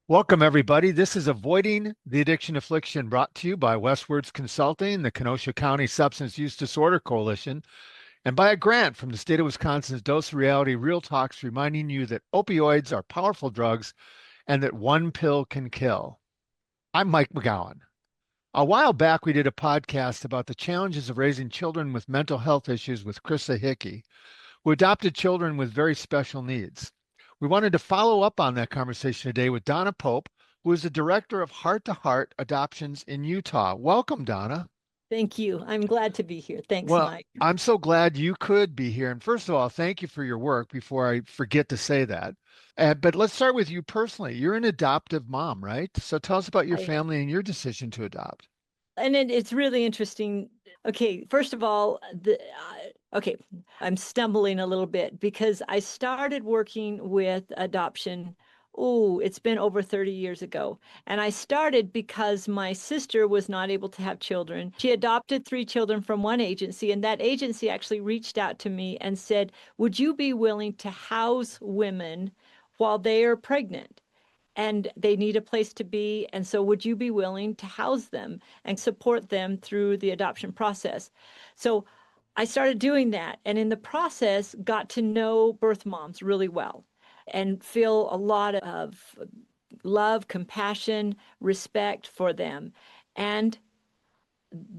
Welcome, everybody. This is Avoiding the Addiction Affliction brought to you by Westwards Consulting, the Kenosha County Substance Use Disorder Coalition, and by a grant from the state of Wisconsin's Dose of Reality Real Talks, reminding you that opioids are powerful drugs and that one pill can kill. I'm Mike McGowan. A while back, we did a podcast about the challenges of raising children with mental health issues with Krista Hickey, who adopted children with very special needs. We wanted to follow up on that conversation today with Donna Pope, who is the director of Heart to Heart Adoptions in Utah. Welcome, Donna. Thank you. I'm glad to be here. Thanks, Well, Mike. I'm so glad you could be here. And first of all, thank you for your work before I forget to say that. But let's start with you personally. You're an adoptive mom, right? So tell us about your I family and your decision to adopt. and it's really interesting. Okay, first of all, okay, I'm stumbling a little bit because I started working with adoption. Oh, it's been over 30 years ago. And I started because my sister was not able to have children. She adopted three children from one agency, and that agency actually reached out to me and said, "Would you be willing to house women while they are pregnant? And they need a place to be. And so, would you be willing to house them and support them through the adoption process?" So, I started doing that. And in the process, got to know birth moms really well and feel a lot of love, compassion, respect for them. And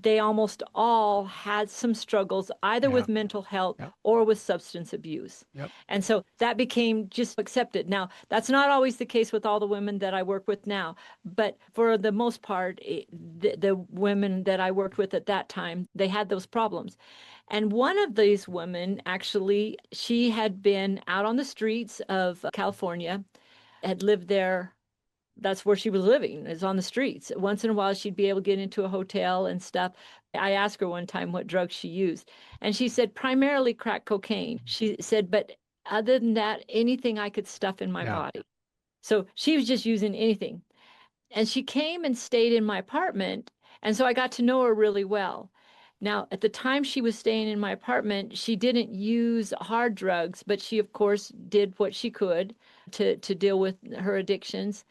they almost all had some struggles, either Yeah, with mental health yep, or with substance abuse. yep. And so that became just accepted. Now, that's not always the case with all the women that I work with now, but for the most part, the women that I worked with at that time, they had those problems. And one of these women, actually, she had been out on the streets of California, had lived there. That's where she was living, is on the streets. Once in a while, she'd be able to get into a hotel and stuff. I asked her one time what drugs she used, and she said primarily crack cocaine. She said, but other than that, anything I could stuff in my Yeah. body. So she was just using anything. And she came and stayed in my apartment. And so I got to know her really well. Now, at the time she was staying in my apartment, she didn't use hard drugs, but she, of course, did what she could to deal with her addictions.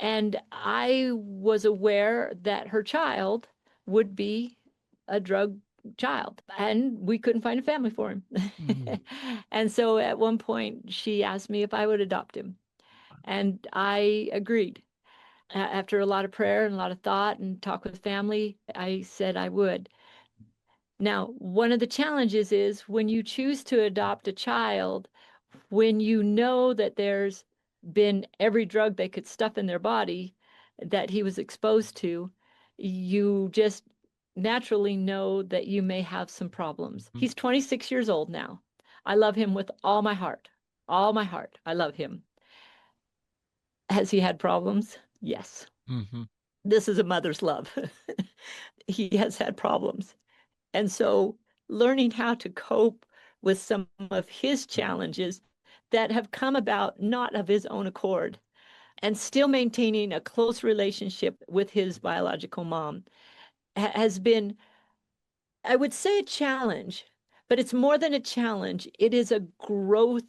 And I was aware that her child would be a drug child, and we couldn't find a family for him. Mm. And so at one point, she asked me if I would adopt him. And I agreed. After a lot of prayer and a lot of thought and talk with family, I said I would. Now, one of the challenges is when you choose to adopt a child, when you know that there's been every drug they could stuff in their body that he was exposed to, you just naturally know that you may have some problems. He's 26 years old now. I love him with all my heart. All my heart. I love him. Has he had problems? Yes. Mm-hmm. This is a mother's love. He has had problems. And so learning how to cope with some of his challenges that have come about not of his own accord, and still maintaining a close relationship with his biological mom has been, I would say, a challenge, but it's more than a challenge. It is a growth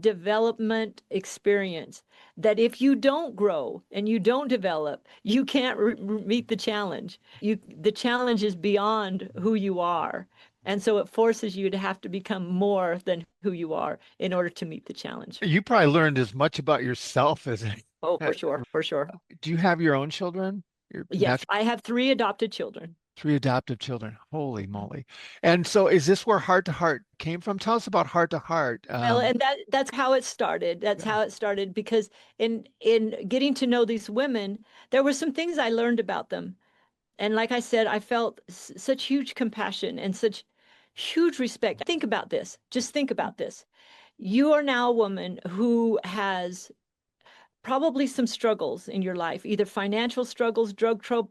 development experience that if you don't grow and you don't develop, you can't meet the challenge. The challenge is beyond who you are. And so it forces you to have to become more than who you are in order to meet the challenge. You probably learned as much about yourself as Oh, uh, for sure, for sure. do you have your own children? Your Yes, natural I have three adopted children. three adoptive children. Holy moly. And so is this where Heart to Heart came from? Tell us about Heart to Heart. Well, and that's how it started. That's Yeah. how it started because in getting to know these women, there were some things I learned about them. And like I said, I felt such huge compassion and such huge respect. Think about this. Just think about this. You are now a woman who has probably some struggles in your life, either financial struggles,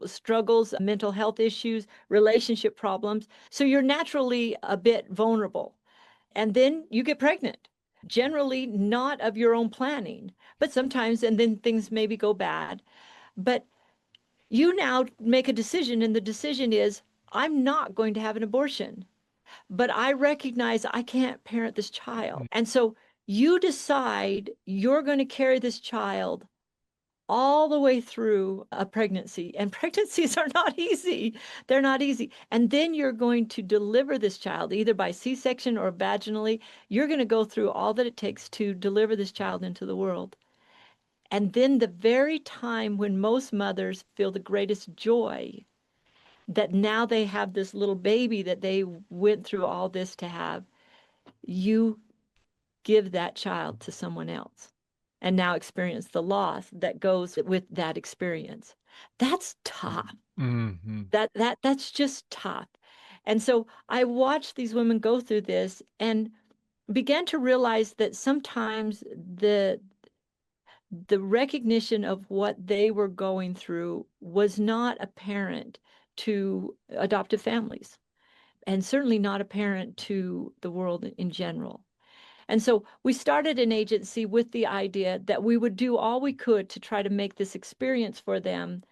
struggles, mental health issues, relationship problems. So you're naturally a bit vulnerable. And then you get pregnant, generally not of your own planning, but sometimes, and then things maybe go bad. But you now make a decision, and the decision is, I'm not going to have an abortion, but I recognize I can't parent this child. And so you decide you're going to carry this child all the way through a pregnancy. And pregnancies are not easy. They're not easy. And then you're going to deliver this child either by C-section or vaginally. You're going to go through all that it takes to deliver this child into the world. And then the very time when most mothers feel the greatest joy that now they have this little baby that they went through all this to have, you give that child to someone else and now experience the loss that goes with that experience. That's tough. Hmm. That's just tough. And so I watched these women go through this and began to realize that sometimes the recognition of what they were going through was not apparent to adoptive families and certainly not apparent to the world in general. And so we started an agency with the idea that we would do all we could to try to make this experience for them,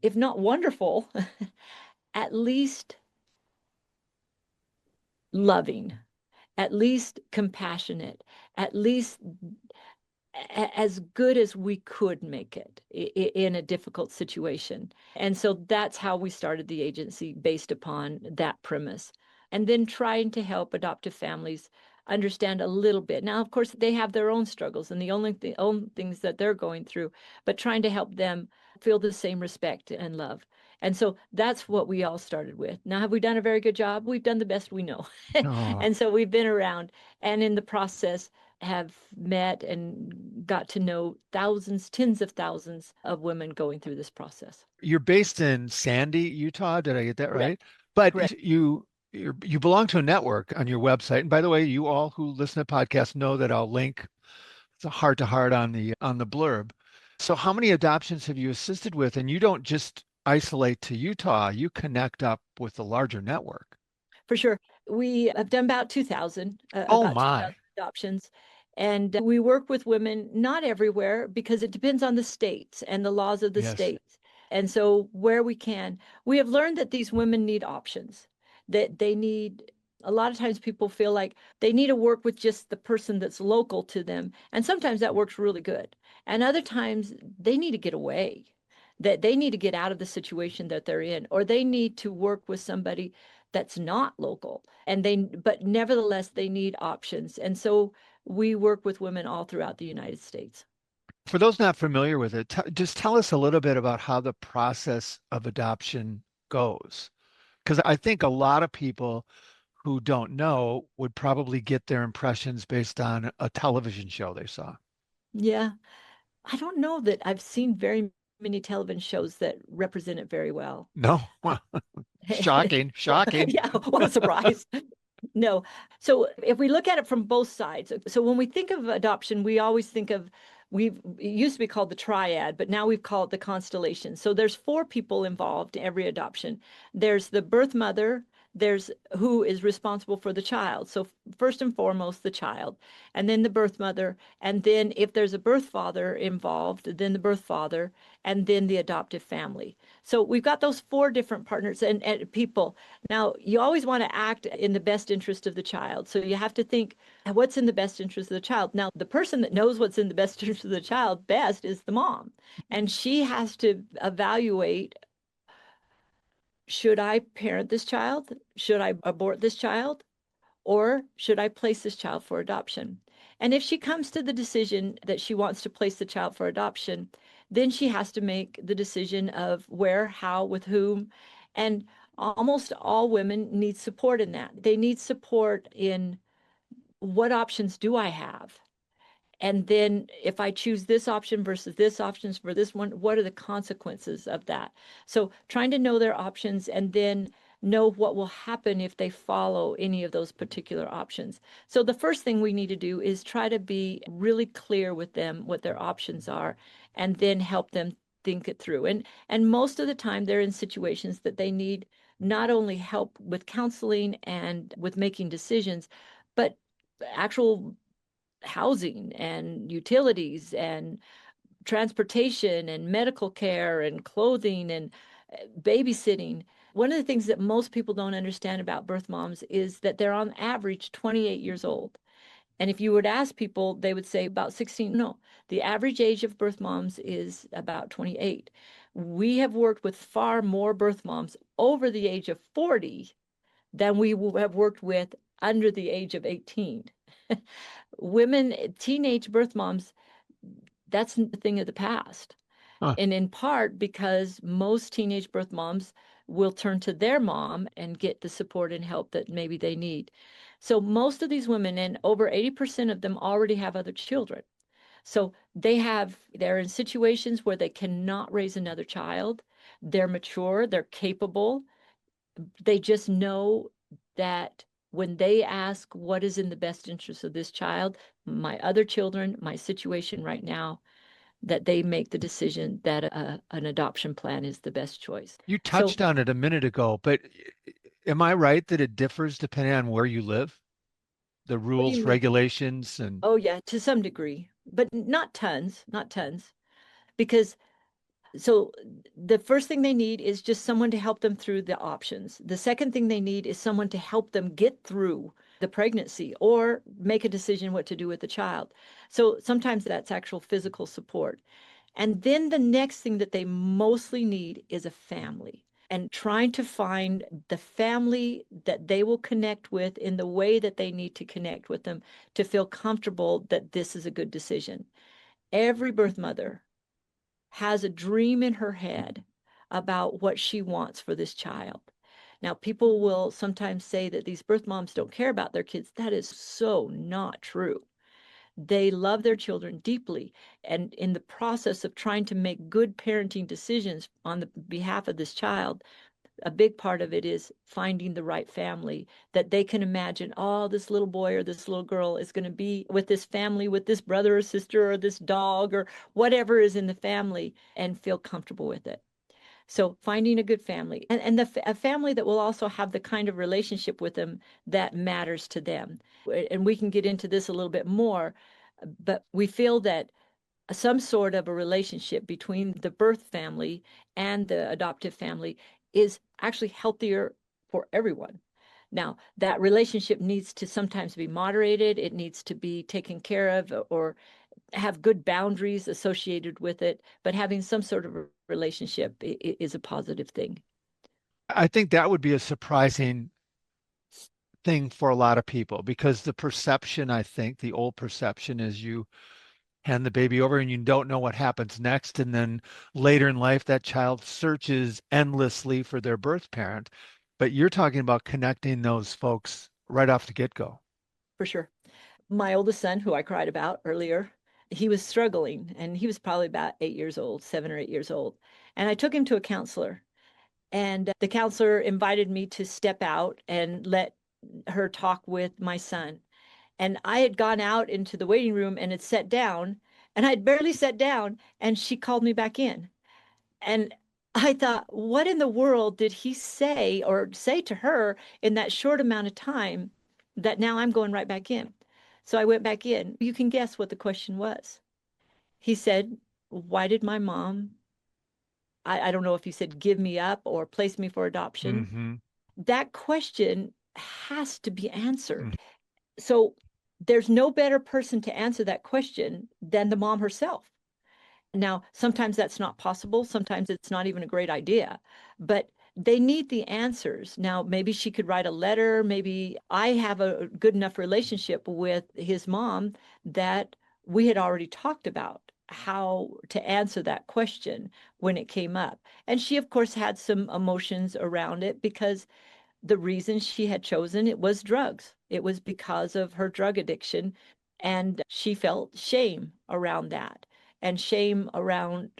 if not wonderful, at least loving, at least compassionate, at least as good as we could make it in a difficult situation. And so that's how we started the agency based upon that premise. And then trying to help adoptive families understand a little bit. Now, of course, they have their own struggles and the only things that they're going through, but trying to help them feel the same respect and love. And so that's what we all started with. Now, have we done a very good job? We've done the best we know. Oh, And so we've been around and in the process have met and got to know thousands, tens of thousands of women going through this process. you're based in Sandy, Utah. Did I get that Correct. right? But Correct. you belong to a network on your website. And by the way, you all who listen to podcasts know that I'll link the heart to heart on the blurb. So how many adoptions have you assisted with? And you don't just isolate to Utah, you connect up with the larger network. For sure. We have done Oh about 2,000 my. adoptions. And we work with women, not everywhere, because it depends on the states and the laws of the Yes. states. And so where we can, we have learned that these women need options, that they need, a lot of times people feel like they need to work with just the person that's local to them. And sometimes that works really good. And other times they need to get away, that they need to get out of the situation that they're in, or they need to work with somebody that's not local and but nevertheless they need options, and so we work with women all throughout the United States. For those not familiar with it, just tell us a little bit about how the process of adoption goes. Because I think a lot of people who don't know would probably get their impressions based on a television show they saw. Yeah, I don't know that I've seen very many television shows that represent it very well. No? uh, Well, shocking, shocking. yeah, what a surprise. No. So if we look at it from both sides, so when we think of adoption, we always think of it used to be called the triad, but now we've called it the constellation. So there's four people involved in every adoption. There's the birth mother, there's who is responsible for the child. So first and foremost, the child, and then the birth mother, and then if there's a birth father involved, then the birth father, and then the adoptive family. So we've got those four different partners and people. Now, you always want to act in the best interest of the child. So you have to think what's in the best interest of the child. Now, the person that knows what's in the best interest of the child best is the mom. And she has to evaluate, should I parent this child? Should I abort this child? Or should I place this child for adoption? And if she comes to the decision that she wants to place the child for adoption, then she has to make the decision of where, how, with whom. And almost all women need support in that. They need support in what options do I have? And then if I choose this option versus this options for this one, what are the consequences of that? So trying to know their options and then know what will happen if they follow any of those particular options. So the first thing we need to do is try to be really clear with them what their options are and then help them think it through. And most of the time they're in situations that they need not only help with counseling and with making decisions, but actual housing and utilities and transportation and medical care and clothing and babysitting. One of the things that most people don't understand about birth moms is that they're on average 28 years old. And if you were to ask people, they would say about 16. No, the average age of birth moms is about 28. We have worked with far more birth moms over the age of 40 than we have worked with under the age of 18. Women, teenage birth moms, that's a thing of the past. Huh. And in part because most teenage birth moms will turn to their mom and get the support and help that maybe they need. So most of these women, and over 80% of them, already have other children. So they're in situations where they cannot raise another child. They're mature, they're capable. They just know that when they ask what is in the best interest of this child, my other children, my situation right now, that they make the decision that an adoption plan is the best choice. You So, touched on it a minute ago, but am I right that it differs depending on where you live? The what do you rules, mean? regulations, and Oh, yeah, to some degree, but not tons, not tons, because so the first thing they need is just someone to help them through the options. The second thing they need is someone to help them get through the pregnancy or make a decision what to do with the child. So sometimes that's actual physical support. And then the next thing that they mostly need is a family and trying to find the family that they will connect with in the way that they need to connect with them to feel comfortable that this is a good decision. Every birth mother has a dream in her head about what she wants for this child. Now, people will sometimes say that these birth moms don't care about their kids. That is so not true. They love their children deeply. And in the process of trying to make good parenting decisions on the behalf of this child, a big part of it is finding the right family that they can imagine, oh, this little boy or this little girl is going to be with this family, with this brother or sister or this dog or whatever is in the family and feel comfortable with it. So finding a good family and a family that will also have the kind of relationship with them that matters to them. And we can get into this a little bit more, but we feel that some sort of a relationship between the birth family and the adoptive family is actually healthier for everyone. Now, that relationship needs to sometimes be moderated, it needs to be taken care of or have good boundaries associated with it, but having some sort of a relationship is a positive thing. I think that would be a surprising thing for a lot of people because the perception, I think, the old perception is you hand the baby over and you don't know what happens next. And then later in life, that child searches endlessly for their birth parent. But you're talking about connecting those folks right off the get-go. For sure. My oldest son, who I cried about earlier, he was struggling and he was probably about 8 years old, 7 or 8 years old. And I took him to a counselor, and the counselor invited me to step out and let her talk with my son. And I had gone out into the waiting room and had sat down, and I'd barely sat down, and she called me back in. And I thought, what in the world did he say or say to her in that short amount of time that now I'm going right back in? So I went back in. You can guess what the question was. He said, why did my mom, I don't know if he said give me up or place me for adoption. Hmm. That question has to be answered. So there's no better person to answer that question than the mom herself. Now, sometimes that's not possible. Sometimes it's not even a great idea, but they need the answers. Now, maybe she could write a letter. Maybe I have a good enough relationship with his mom that we had already talked about how to answer that question when it came up. And she, of course, had some emotions around it because the reason she had chosen it was drugs. It was because of her drug addiction. And she felt shame around that and shame around,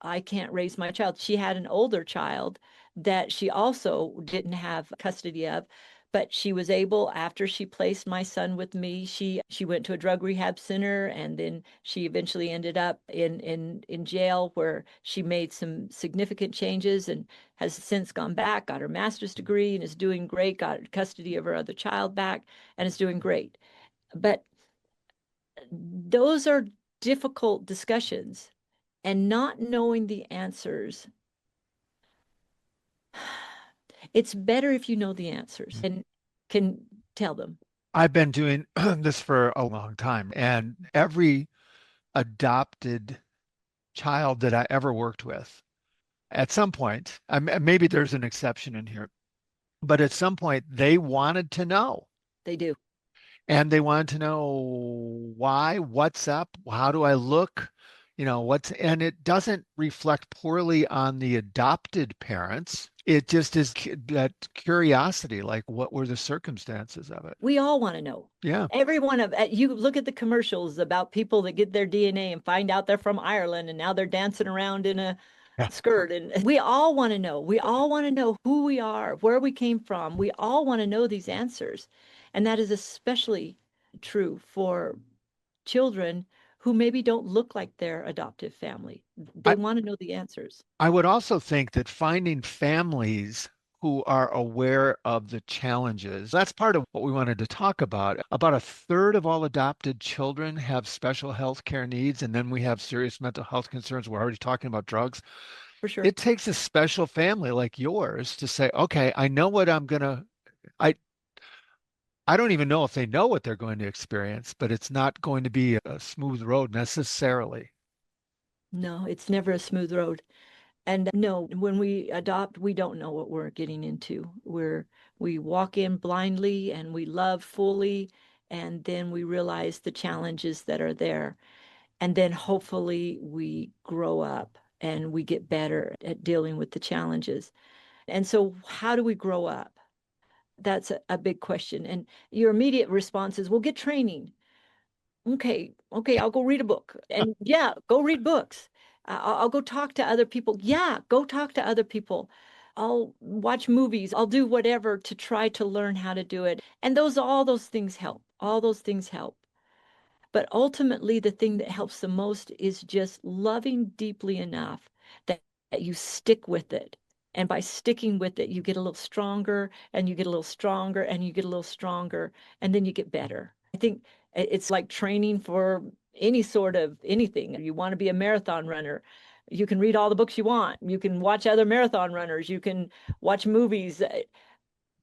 I can't raise my child. She had an older child that she also didn't have custody of. But she was able, after she placed my son with me, she went to a drug rehab center, and then she eventually ended up in jail where she made some significant changes and has since gone back, got her master's degree, and is doing great, got custody of her other child back, and is doing great. But those are difficult discussions, and not knowing the answers, it's better if you know the answers and can tell them. I've been doing this for a long time, and every adopted child that I ever worked with, at some point, maybe there's an exception in here, but at some point they wanted to know. They do. And they wanted to know why, what's up, how do I look, and it doesn't reflect poorly on the adopted parents. It just is that curiosity, like what were the circumstances of it? We all want to know. Yeah. Every one of you look at the commercials about people that get their DNA and find out they're from Ireland and now they're dancing around in a Yeah. skirt. And we all want to know. We all want to know who we are, where we came from. We all want to know these answers. And that is especially true for children who maybe don't look like their adoptive family. They I, want to know the answers. I would also think that finding families who are aware of the challenges, that's part of what we wanted to talk about. About a third of all adopted children have special health care needs, and then we have serious mental health concerns. We're already talking about drugs. For sure. It takes a special family like yours to say, okay, I know what I I don't even know if they know what they're going to experience, but it's not going to be a smooth road necessarily. No, it's never a smooth road. And no, when we adopt, we don't know what we're getting into. We walk in blindly and we love fully, and then we realize the challenges that are there. And then hopefully we grow up and we get better at dealing with the challenges. And so how do we grow up? That's a big question. And your immediate response is, we'll get training. Okay, I'll go read a book. And yeah, go read books. I'll go talk to other people. Yeah, go talk to other people. I'll watch movies. I'll do whatever to try to learn how to do it. And all those things help. All those things help. But ultimately, the thing that helps the most is just loving deeply enough that you stick with it. And by sticking with it, you get a little stronger and you get a little stronger and you get a little stronger, and then you get better. I think it's like training for any sort of anything. You want to be a marathon runner. You can read all the books you want. You can watch other marathon runners. You can watch movies.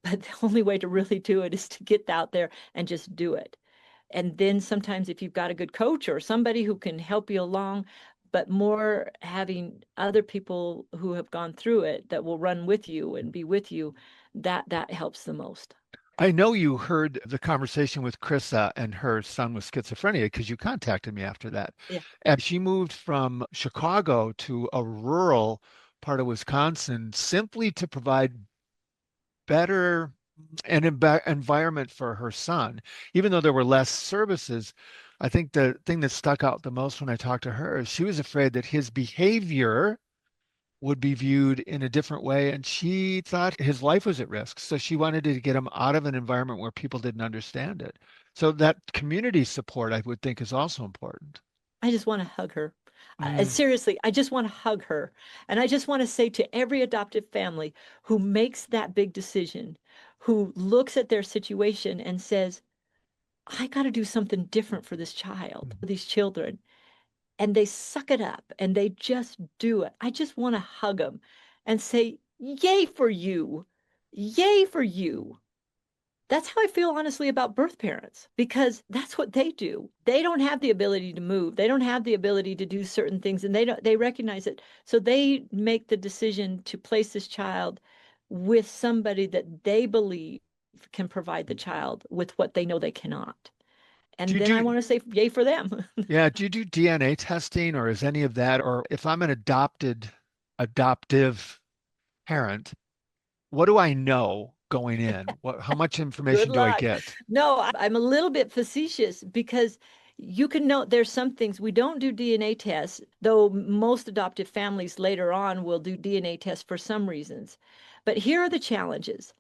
But the only way to really do it is to get out there and just do it. And then sometimes if you've got a good coach or somebody who can help you along, but more having other people who have gone through it that will run with you and be with you, that helps the most. I know you heard the conversation with Krissa and her son with schizophrenia because you contacted me after that. Yeah. And she moved from Chicago to a rural part of Wisconsin simply to provide better environment for her son. Even though there were less services, I think the thing that stuck out the most when I talked to her is she was afraid that his behavior would be viewed in a different way. And she thought his life was at risk. So she wanted to get him out of an environment where people didn't understand it. So that community support, I would think, is also important. I just want to hug her. Mm. Seriously, I just want to hug her. And I just want to say to every adoptive family who makes that big decision, who looks at their situation and says, I got to do something different for this child, for these children. And they suck it up and they just do it. I just want to hug them and say, yay for you. Yay for you. That's how I feel honestly about birth parents because that's what they do. They don't have the ability to move. They don't have the ability to do certain things and they recognize it. So they make the decision to place this child with somebody that they believe can provide the child with what they know they cannot. Do And you then I do, want to say yay for them. yeah, do you do DNA testing or is any of that, or if I'm an adoptive parent, what do I know going in? How much Good information do I luck. get? No, I'm a little bit facetious because you can know there's some things we don't do DNA tests, though most adoptive families later on will do DNA tests for some reasons. But here are the challenges.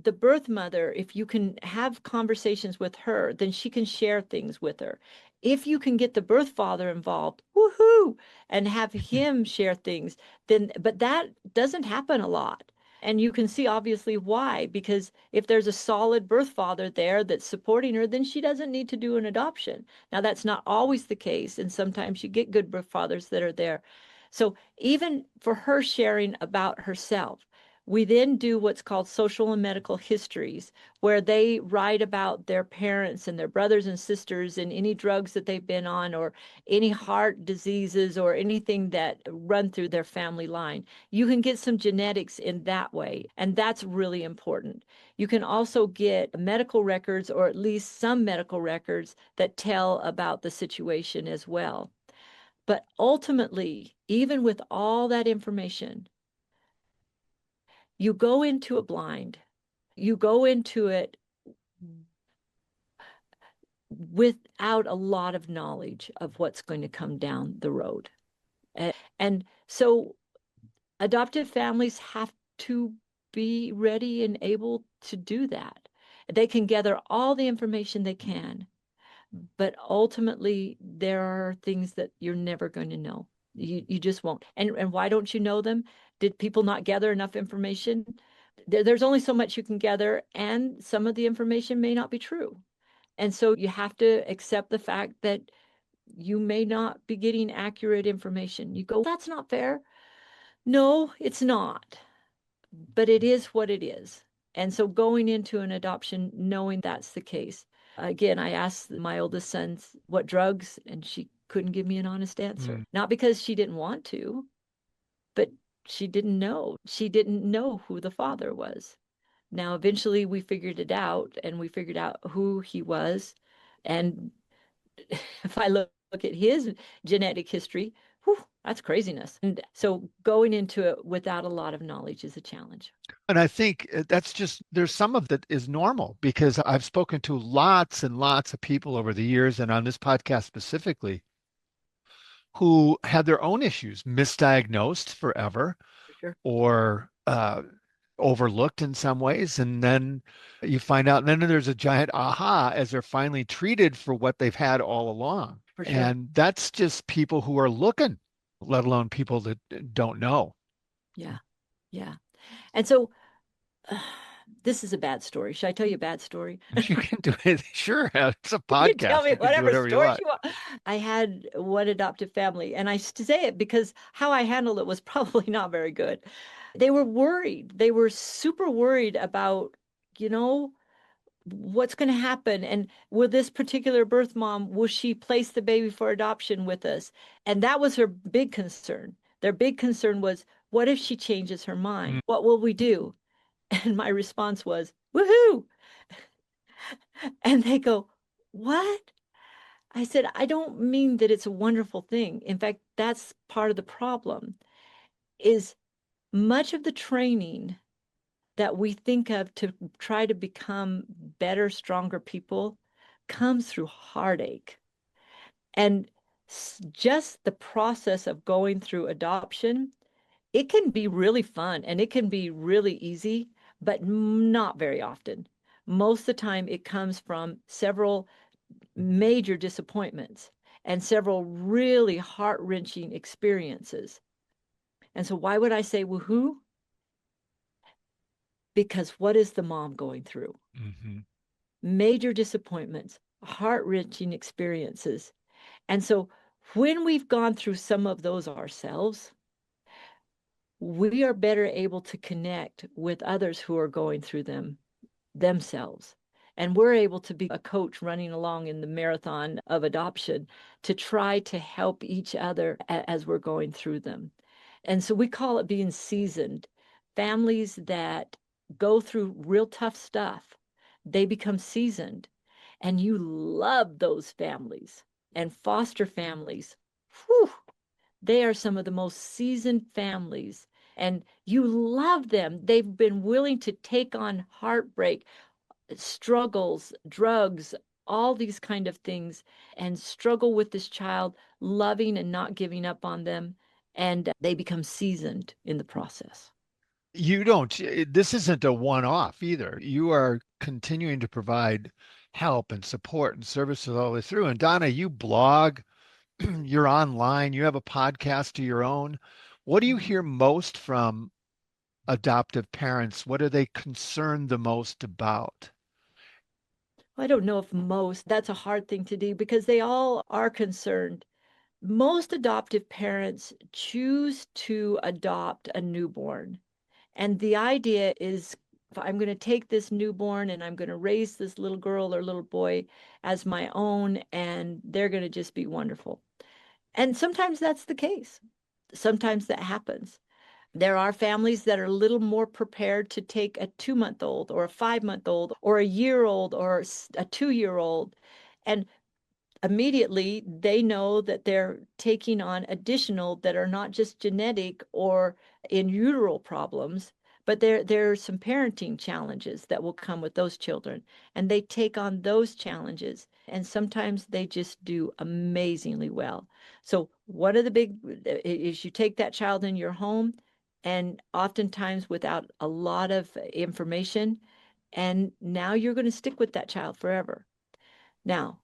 The birth mother, if you can have conversations with her, then she can share things with her. If you can get the birth father involved, woohoo, and have him share things, then, but that doesn't happen a lot. And you can see obviously why, because if there's a solid birth father there that's supporting her, then she doesn't need to do an adoption. Now, that's not always the case, and sometimes you get good birth fathers that are there. So even for her sharing about herself, We then do what's called social and medical histories, where they write about their parents and their brothers and sisters and any drugs that they've been on or any heart diseases or anything that run through their family line. You can get some genetics in that way, and that's really important. You can also get medical records or at least some medical records that tell about the situation as well. But ultimately, even with all that information, you go into it blind. You go into it without a lot of knowledge of what's going to come down the road. And so adoptive families have to be ready and able to do that. They can gather all the information they can, but ultimately there are things that you're never going to know. You just won't. And why don't you know them? Did people not gather enough information? There's only so much you can gather, and some of the information may not be true. And so you have to accept the fact that you may not be getting accurate information. You go, that's not fair. No, it's not, but it is what it is. And so going into an adoption, knowing that's the case. Again, I asked my oldest son what drugs, and she couldn't give me an honest answer. Mm. Not because she didn't want to, but she didn't know. She didn't know who the father was. Now, eventually we figured it out and we figured out who he was. And if I look at his genetic history, whew, that's craziness. And so going into it without a lot of knowledge is a challenge. And I think that's just, there's some of that is normal because I've spoken to lots and lots of people over the years and on this podcast specifically who had their own issues, misdiagnosed forever For sure. or overlooked in some ways. And then you find out, and then there's a giant aha as they're finally treated for what they've had all along. For sure. And that's just people who are looking, let alone people that don't know. Yeah. Yeah. And so this is a bad story. Should I tell you a bad story? You can do it. Sure. It's a You tell podcast. me You can do whatever whatever you stories want. you want. I had one adoptive family, and I say it because how I handled it was probably not very good. They were worried. They were super worried about, you know, what's going to happen. And will this particular birth mom, will she place the baby for adoption with us? And that was her big concern. Their big concern was, what if she changes her Mm. mind? What will we do? And my response was, woohoo. And they go, what? I said, I don't mean that it's a wonderful thing. In fact, that's part of the problem is much of the training that we think of to try to become better, stronger people comes through heartache. And just the process of going through adoption, it can be really fun and it can be really easy, but not very often. Most of the time, it comes from several major disappointments and several really heart-wrenching experiences. And so, why would I say woohoo? Because what is the mom going through? Mhm. Major disappointments, heart-wrenching experiences. And so, when we've gone through some of those ourselves, we are better able to connect with others who are going through them themselves. And we're able to be a coach running along in the marathon of adoption to try to help each other as we're going through them. And so we call it being seasoned. Families that go through real tough stuff, they become seasoned. And you love those families and foster families. Whew, they are some of the most seasoned families. And you love them. They've been willing to take on heartbreak, struggles, drugs, all these kind of things, and struggle with this child, loving and not giving up on them. And they become seasoned in the process. You don't, this isn't a one-off either. You are continuing to provide help and support and services all the way through. And Donna, you blog, you're online, you have a podcast of your own. What do you Mhm. hear most from adoptive parents? What are they concerned the most about? I don't know if most, that's a hard thing to do because they all are concerned. Most adoptive parents choose to adopt a newborn. And the idea is, if I'm going to take this newborn and I'm going to raise this little girl or little boy as my own, and they're going to just be wonderful. And sometimes that's the case. Sometimes that happens. There are families that are a little more prepared to take a 2 month old or a 5 month old or a year old or a 2 year old. And immediately they know that they're taking on additional that are not just genetic or in utero problems, but there are some parenting challenges that will come with those children. And they take on those challenges. And sometimes they just do amazingly well. So one of the big is you take that child in your home, and oftentimes without a lot of information, and now you're going to stick with that child forever. Now,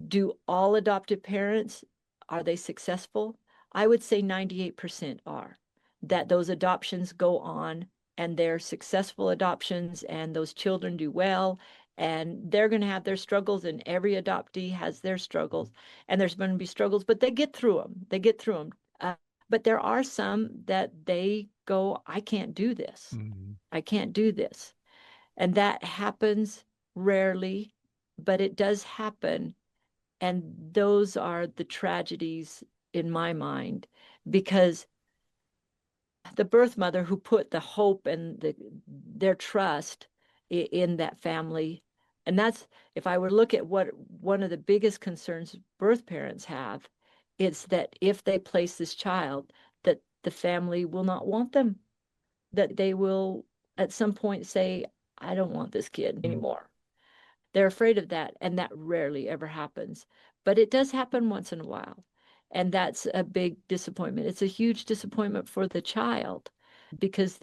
do all adoptive parents, are they successful? I would say 98% are. That those adoptions go on and they're successful adoptions and those children do well, and they're going to have their struggles, and every adoptee has their struggles, and there's going to be struggles, but they get through them. They get through them. But there are some that they go, I can't do this. Mhm. I can't do this. And that happens rarely, but it does happen. And those are the tragedies in my mind, because the birth mother who put the hope and their trust in that family. And that's, if I were to look at what one of the biggest concerns birth parents have, it's that if they place this child, that the family will not want them, that they will at some point say, I don't want this kid anymore. They're afraid of that, and that rarely ever happens. But it does happen once in a while. And that's a big disappointment. It's a huge disappointment for the child, because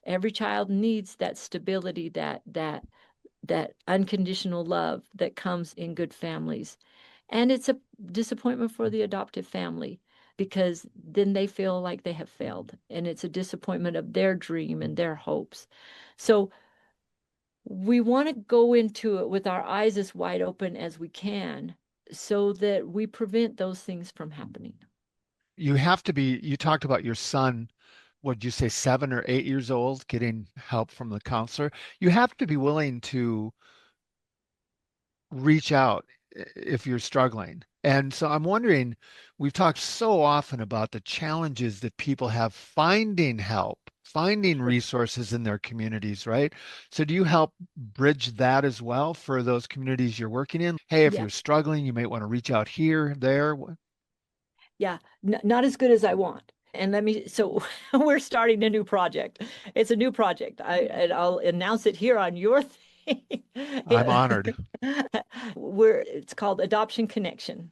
every child needs that stability, that unconditional love that comes in good families. And it's a disappointment for the adoptive family, because then they feel like they have failed, and it's a disappointment of their dream and their hopes. So we want to go into it with our eyes as wide open as we can, so that we prevent those things from happening. You have to be, you talked about your son, would you say 7 or 8 years old, getting help from the counselor? You have to be willing to reach out if you're struggling. And so I'm wondering, we've talked so often about the challenges that people have finding help, finding resources in their communities, right? So do you help bridge that as well for those communities you're working in? Hey, if Yeah, you're struggling, you might want to reach out here, there. yeah, not as good as I want. And so we're starting a new project. It's a new project. And I'll announce it here on your thing. I'm honored. It's called Adoption Connection,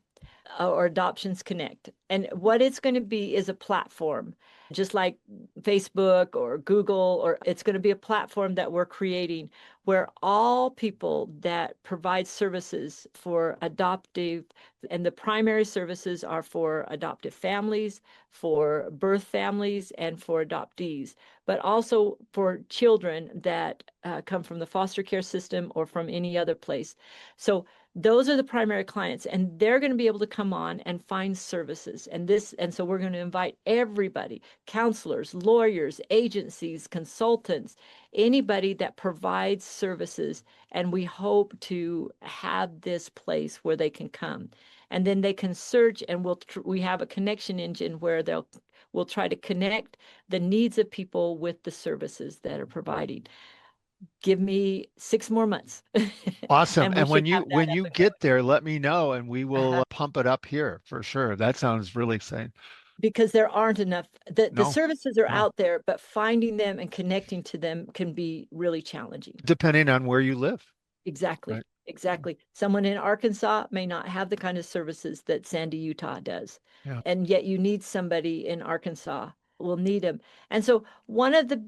or Adoptions Connect. And what it's going to be is a platform, just like Facebook or Google, or it's going to be a platform that we're creating, where all people that provide services for adoptive, and the primary services are for adoptive families, for birth families, and for adoptees, but also for children that come from the foster care system or from any other place. So those are the primary clients, and they're going to be able to come on and find services. And so we're going to invite everybody, counselors, lawyers, agencies, consultants, anybody that provides services. And we hope to have this place where they can come, and then they can search, and we have a connection engine where we'll try to connect the needs of people with the services that are provided. Give me 6 more months Awesome. and we And should have when that up you and get there, let me know and we going. will pump it up here for sure. That sounds really exciting. Because there aren't enough. The No, services are no. out there, but finding them and connecting to them can be really challenging. Depending on where you live, Exactly. right? Exactly. Someone in Arkansas may not have the kind of services that Sandy, Utah does. Yeah. And yet you need somebody in Arkansas. Will need them. And so one of the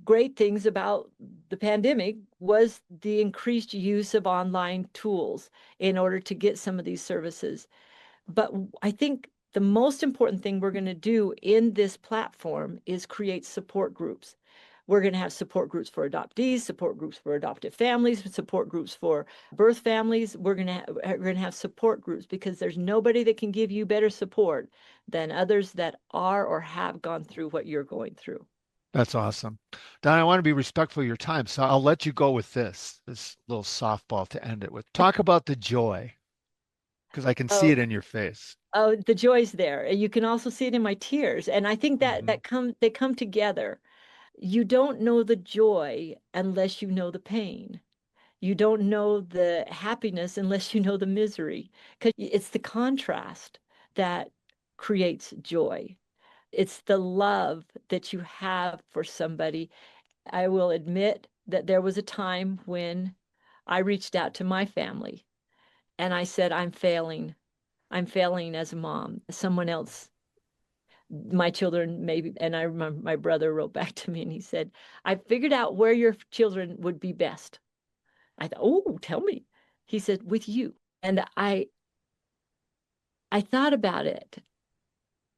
great things about the pandemic was the increased use of online tools in order to get some of these services. But I think the most important thing we're going to do in this platform is create support groups. We're going to have support groups for adoptees, support groups for adoptive families, support groups for birth families. We're going to have support groups, because there's nobody that can give you better support than others that are or have gone through what you're going through. That's awesome. Don, I want to be respectful of your time, so I'll let you go with this little softball to end it with. Talk about the joy, because I can see Oh, it in your face. oh, the joy's there. You can also see it in my tears. And I think that Hmm. they come together. You don't know the joy unless you know the pain. You don't know the happiness unless you know the misery, because it's the contrast that creates joy. It's the love that you have for somebody. I will admit that there was a time when I reached out to my family and I said, I'm failing. I'm failing as a mom. Someone else, my children, maybe. And I remember my brother wrote back to me and he said, I figured out where your children would be best. I thought, oh, tell me. He said, with you. And I thought about it.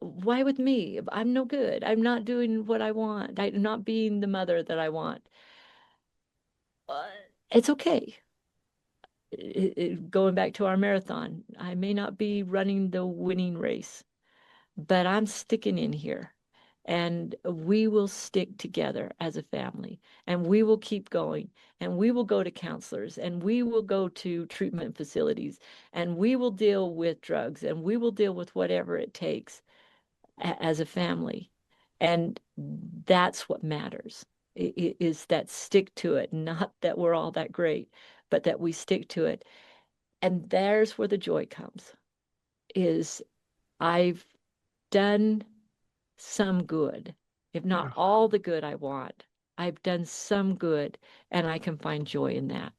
Why with me? I'm no good. I'm not doing what I want. I'm not being the mother that I want. Uh, it's okay. Going back to our marathon, I may not be running the winning race, but I'm sticking in here. And we will stick together as a family and we will keep going and we will go to counselors and we will go to treatment facilities and we will deal with drugs and we will deal with whatever it takes as a family. And that's what matters is that stick to it, not that we're all that great, but that we stick to it. And there's where the joy comes is I've done some good, if not Yeah. all the good I want. I've done some good and I can find joy in that.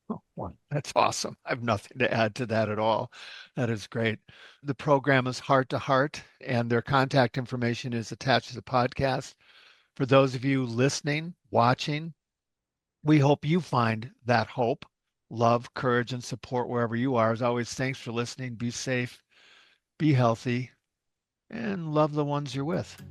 Oh, well, that's awesome. I have nothing to add to that at all. That is great. The program is Heart to Heart, and their contact information is attached to the podcast. For those of you listening, watching, we hope you find that hope, love, courage, and support wherever you are. As always, thanks for listening. Be safe, be healthy, and love the ones you're with.